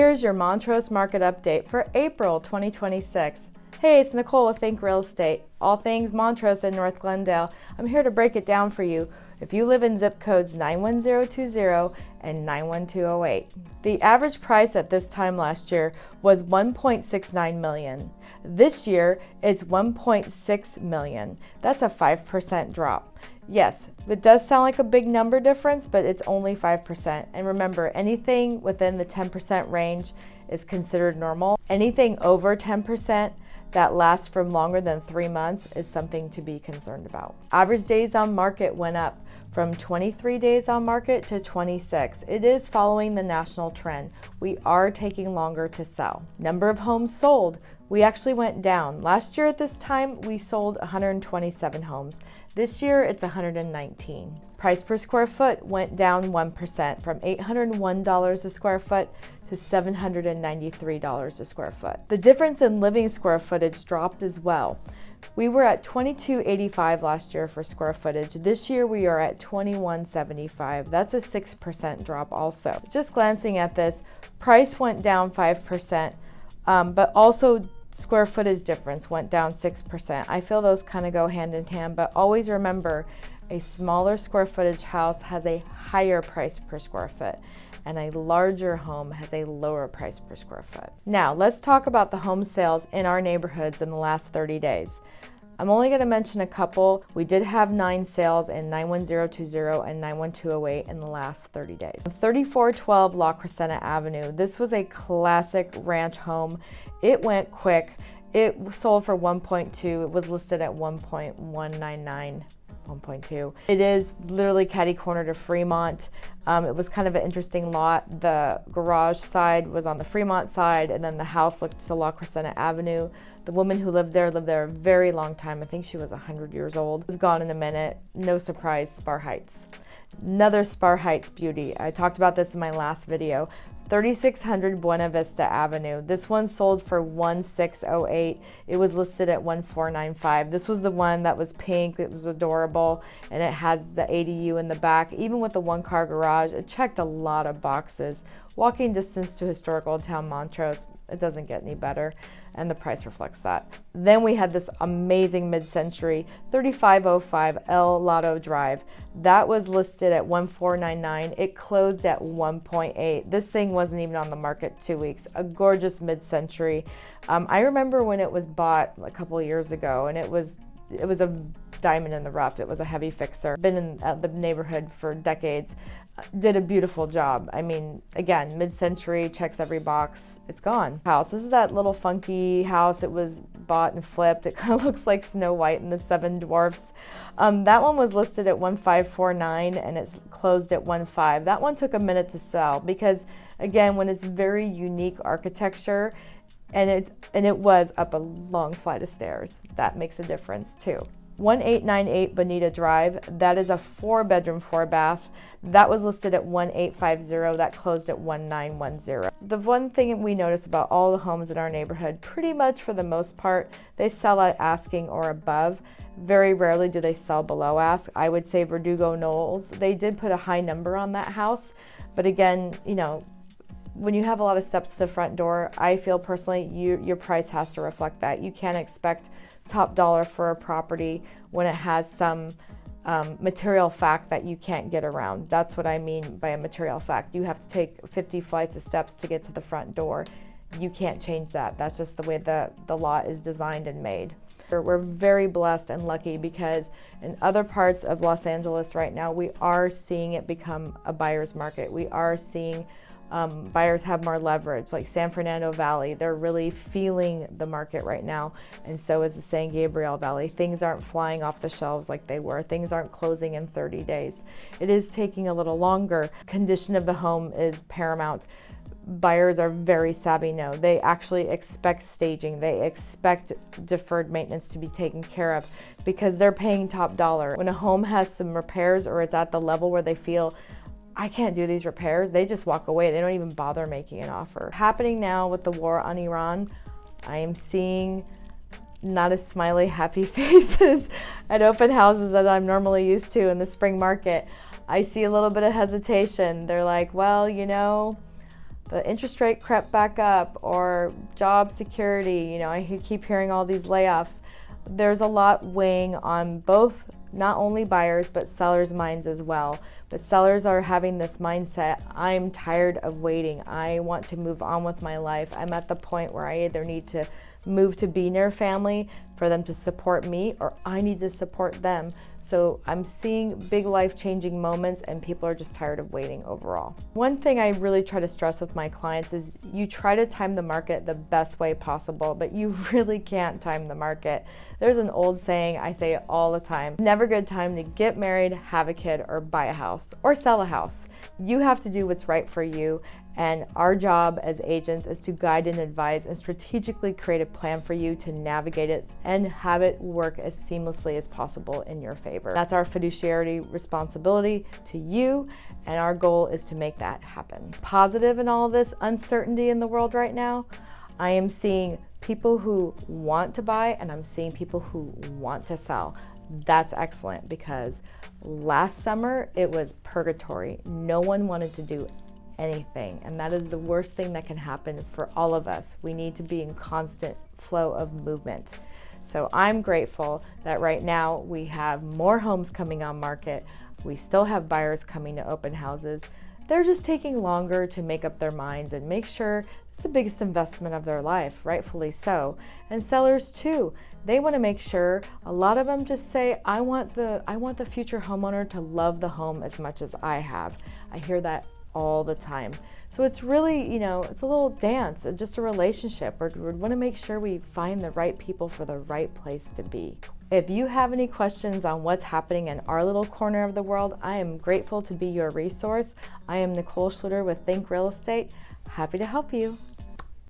Here's your Montrose market update for April 2026. Hey, it's Nicole with Think Real Estate, all things Montrose and North Glendale. I'm here to break it down for you. If you live in zip codes 91020 and 91208. The average price at this time last year was $1.69 million. This year, it's $1.6 million. That's a 5% drop. Yes, it does sound like a big number difference, but it's only 5%. And remember, anything within the 10% range is considered normal. Anything over 10% that lasts for longer than 3 months is something to be concerned about. Average days on market went up from 23 days on market to 26. It is following the national trend. We are taking longer to sell. Number of homes sold, we actually went down. Last year at this time, we sold 127 homes. This year, it's 119. Price per square foot went down 1% from $801 a square foot to $793 a square foot. The difference in living square footage dropped as well. We were at $22.85 last year for square footage. This year we are at $21.75. That's a 6% drop also. Just glancing at this, price went down 5%, but also square footage difference went down 6%. I feel those kind of go hand in hand, but always remember, a smaller square footage house has a higher price per square foot, and a larger home has a lower price per square foot. Now, let's talk about the home sales in our neighborhoods in the last 30 days. I'm only going to mention a couple. We did have 9 sales in 91020 and 91208 in the last 30 days. 3412 La Crescenta Avenue. This was a classic ranch home. It went quick. It sold for 1.2. It was listed at 1.199. 1.2. It is literally catty corner to Fremont. It was kind of an interesting lot. The garage side was on the Fremont side, and then the house looked to La Crescenta Avenue. The woman who lived there a very long time. I think she was 100 years old. Was gone in a minute. No surprise, Sparr Heights. Another Sparr Heights beauty. I talked about this in my last video. 3600 Buena Vista Avenue. This one sold for 1608. It was listed at 1495. This was the one that was pink. It was adorable, and it has the ADU in the back. Even with the 1-car garage, it checked a lot of boxes. Walking distance to historical town Montrose. It doesn't get any better, and the price reflects that. Then we had this amazing mid-century 3505 El Lotto Drive. That was listed at 1499. It closed at 1.8. This thing wasn't even on the market 2 weeks. A gorgeous mid-century. I remember when it was bought a couple of years ago, and it was a diamond in the rough. It was a heavy fixer. Been in the neighborhood for decades. Did a beautiful job. I mean, again, mid-century, checks every box. It's gone. House. This is that little funky house. It was bought and flipped. It kind of looks like Snow White and the Seven Dwarfs. That one was listed at 1549 and it's closed at 15. That one took a minute to sell because, again, when it's very unique architecture, and it was up a long flight of stairs. That makes a difference too. 1898 Bonita Drive, that is a 4-bedroom, 4-bath. That was listed at 1850. That closed at 1910. The one thing we notice about all the homes in our neighborhood, pretty much for the most part, they sell at asking or above. Very rarely do they sell below ask. I would say Verdugo Knolls, they did put a high number on that house, but again, you know, when you have a lot of steps to the front door, I feel personally your price has to reflect that. You can't expect top dollar for a property when it has some material fact that you can't get around. That's what I mean by a material fact. You have to take 50 flights of steps to get to the front door. You can't change that. That's just the way the lot is designed and made. We're very blessed and lucky because in other parts of Los Angeles right now, we are seeing it become a buyer's market. We are seeing buyers have more leverage, like San Fernando Valley. They're really feeling the market right now, and so is the San Gabriel Valley. Things aren't flying off the shelves like they were. Things aren't closing in 30 days. It is taking a little longer. Condition of the home is paramount. Buyers are very savvy now. They actually expect staging. They expect deferred maintenance to be taken care of because they're paying top dollar. When a home has some repairs or it's at the level where they feel I can't do these repairs, they just walk away. They don't even bother making an offer. Happening now with the war on Iran, I am seeing not as smiley, happy faces at open houses as I'm normally used to in the spring market. I see a little bit of hesitation. They're like, well, you know, the interest rate crept back up, or job security. You know, I keep hearing all these layoffs. There's a lot weighing on both, not only buyers, but sellers' minds as well. But sellers are having this mindset, I'm tired of waiting. I want to move on with my life. I'm at the point where I either need to move to be near family for them to support me, or I need to support them. So I'm seeing big life-changing moments, and people are just tired of waiting overall. One thing I really try to stress with my clients is you try to time the market the best way possible, but you really can't time the market. There's an old saying, I say it all the time, never a good time to get married, have a kid, or buy a house, or sell a house. You have to do what's right for you, and our job as agents is to guide and advise and strategically create a plan for you to navigate it and have it work as seamlessly as possible in your favor. That's our fiduciary responsibility to you, and our goal is to make that happen. Positive in all of this uncertainty in the world right now, I am seeing people who want to buy, and I'm seeing people who want to sell. That's excellent, because last summer it was purgatory. No one wanted to do anything, and that is the worst thing that can happen for all of us. We need to be in constant flow of movement. So I'm grateful that right now we have more homes coming on market. We still have buyers coming to open houses. They're just taking longer to make up their minds and make sure it's the biggest investment of their life, rightfully so. And sellers too, they want to make sure. A lot of them just say, I want the future homeowner to love the home as much as I have. I hear that all the time. So it's really, it's a little dance, just a relationship. We want to make sure we find the right people for the right place to be. If you have any questions on what's happening in our little corner of the world, I am grateful to be your resource. I am Nicole Schluter with Think Real Estate. Happy to help you.